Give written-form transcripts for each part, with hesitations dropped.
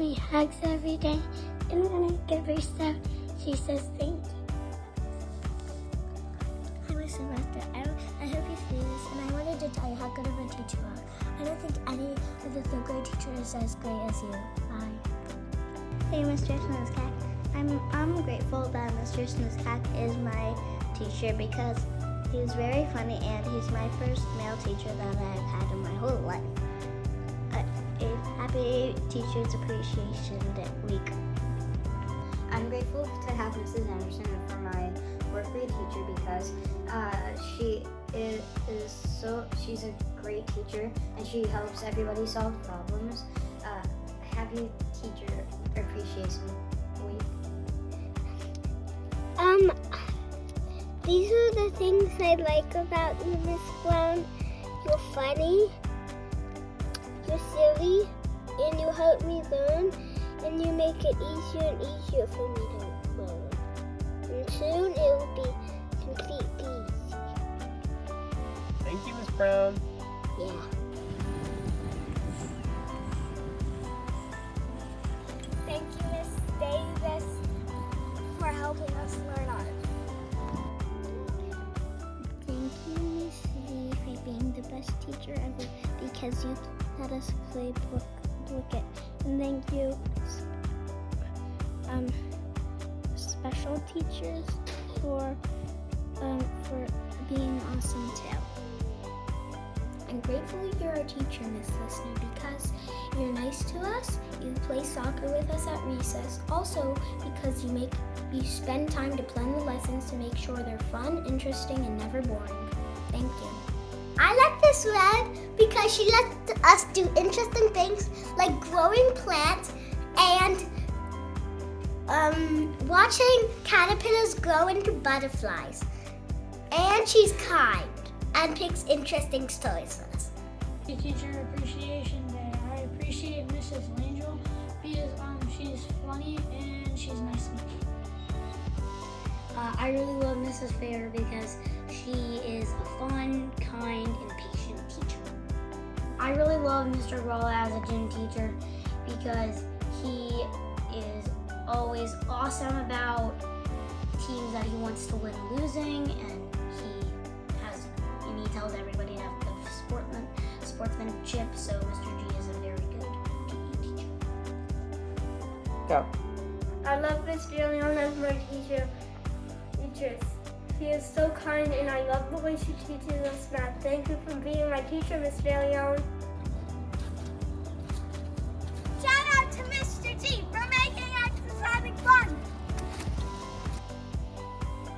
me hugs every day, and when I give her stuff, she says thank you. Hi, Miss Sylvester. I hope you see this, and I wanted to tell you how good of a teacher you are. I don't think any of the third grade teacher is as great as you. Bye. Hey, Mr. Snoozecat. I'm grateful that Mr. Snoozecat is my teacher because he's very funny and he's my first male teacher that I've had in my whole life. A happy Teacher's Appreciation Week. I'm grateful to have Mrs. Anderson for my fourth grade teacher because she's a great teacher and she helps everybody solve problems. Happy Teacher Appreciation Week. These are the things I like about you, Miss Brown. You're funny, you're silly, and you help me learn, and you make it easier and easier for me to learn. And soon it will be completely easy. Thank you, Miss Brown. Yeah. Thank you, Miss Davis, for helping us learn art. Thank you, Miss Lee, for being the best teacher ever because you let us play book it. And thank you, special teachers for being awesome too. I'm grateful you're a teacher, Miss Listener, because you're nice to us, you play soccer with us at recess, also because you spend time to plan the lessons to make sure they're fun, interesting, and never boring. Thank you. I like Miss Red because she lets us do interesting things like growing plants and watching caterpillars grow into butterflies. And she's kind and picks interesting stories for us. Teacher Appreciation Day. I appreciate Mrs. Langell because she's funny and she's nice to me. I really love Mrs. Fair because she is a fun, kind, and patient teacher. I really love Mr. Rolla as a gym teacher because he is always awesome about teams that he wants to win losing, and he tells everybody to have good sportsmanship, so Mr. G is a very good PE teacher. Go. I love Miss Leon as my teacher. She is so kind, and I love the way she teaches us math. Thank you for being my teacher, Miss Leon. Shout out to Mr. G for making exercising fun.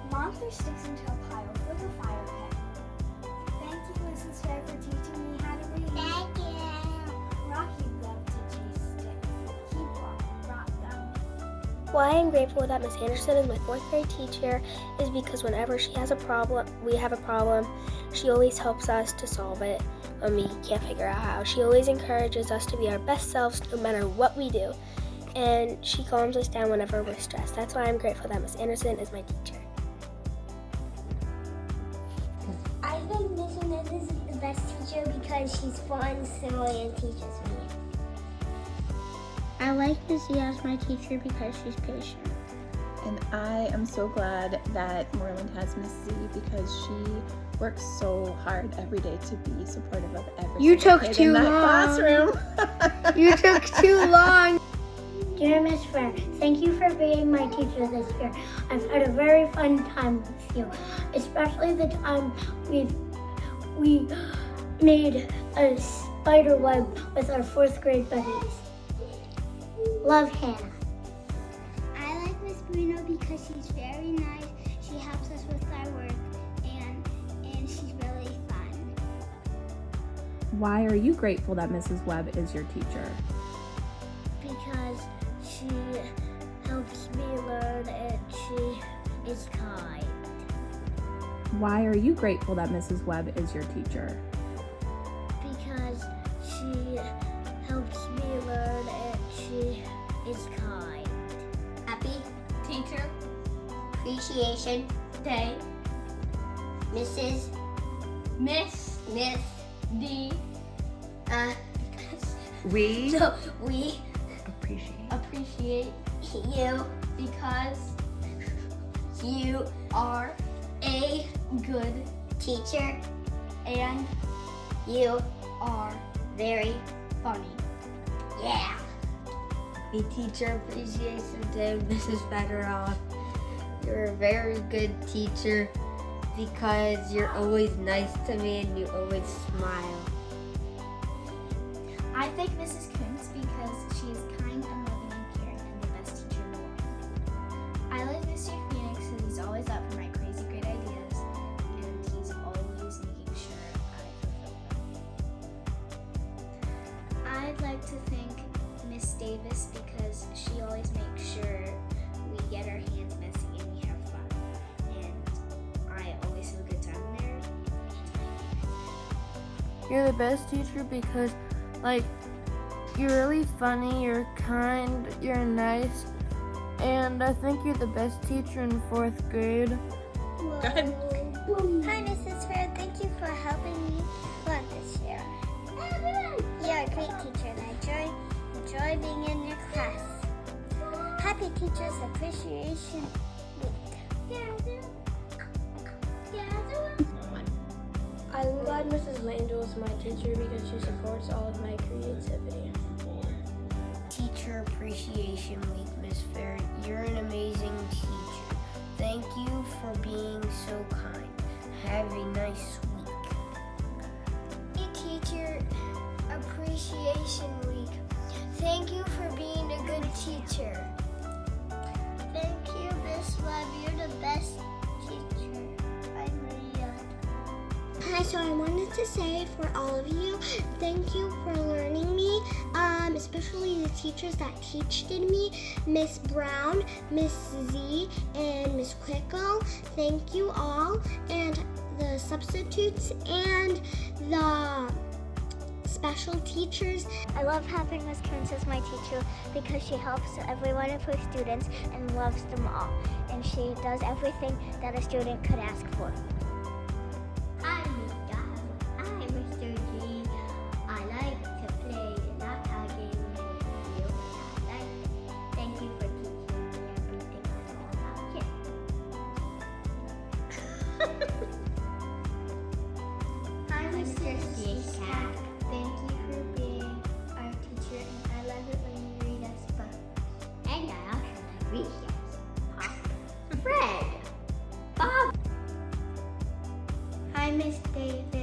Monster sticks into a pile with a fire pit. Thank you, Mrs. Fair, for teaching me how to read. Thank you. Rocky loved to chase sticks. He brought them. Why I'm grateful that Miss Anderson is my fourth grade teacher is because whenever we have a problem, she always helps us to solve it when we can't figure out how. She always encourages us to be our best selves no matter what we do. And she calms us down whenever we're stressed. That's why I'm grateful that Miss Anderson is my teacher. I think Miss Anderson is the best teacher because she's fun, silly, and teaches me. I like Miss Z as my teacher because she's patient. And I am so glad that Mooreland has Miss Z because she works so hard every day to be supportive of every single kid in that classroom. You took too long. Dear Miss Fair, thank you for being my teacher this year. I've had a very fun time with you, especially the time we made a spider web with our fourth grade buddies. Love, Hannah. I like Miss Bruno because she's very nice. She helps us with our work and she's really fun. Why are you grateful that Mrs. Webb is your teacher? Because she helps me learn and she is kind. Why are you grateful that Mrs. Webb is your teacher? Because she helps me learn and she is kind. Happy Teacher Appreciation Day. Miss D. We So we appreciate you because you are a good teacher and you are very funny. Yeah. The Teacher Appreciation Day, Mrs. Fedorov. You're a very good teacher because you're always nice to me and you always smile. I thank Mrs. Kuntz because she is kind and loving and caring and the best teacher in the world. I love Mr. Phoenix because he's always up for my crazy great ideas and he's always making sure I fulfill them. I'd like to thank Miss Davis because she always makes sure we get our hands messy and we have fun. And I always have a good time there. You're the best teacher because, like, you're really funny, you're kind, you're nice, and I think you're the best teacher in 4th grade. Go ahead. Hi, Mrs. Fair. Thank you for helping me learn this year. You're a great teacher, and I enjoy being in your class. Happy Teachers Appreciation Week. I'm glad Mrs. Langell is my teacher because she supports all of my creativity. Teacher Appreciation Week, Miss Fair. You're an amazing teacher. Thank you for being so kind. Have a nice week. Teacher Appreciation Week. Thank you for being a good teacher. Thank you, Miss Webb. You're the best teacher. I'm Maria. Hi, so I wanted to say for all of you, thank you for learning me, especially the teachers that teached me, Miss Brown, Miss Z, and Miss Quickle. Thank you all, and the substitutes and the special teachers. I love having Miss Kuntz as my teacher because she helps every one of her students and loves them all. And she does everything that a student could ask for. Hi, Miss Dove. Hi, Mr. G. I like to play laptop games with you. Thank you for teaching me everything I know about you. Hi, Mr. Cat. Thank you for being our teacher, and I love it when you read us books. And I also like recess. Pop. Fred. Bob. Hi, Miss Davis.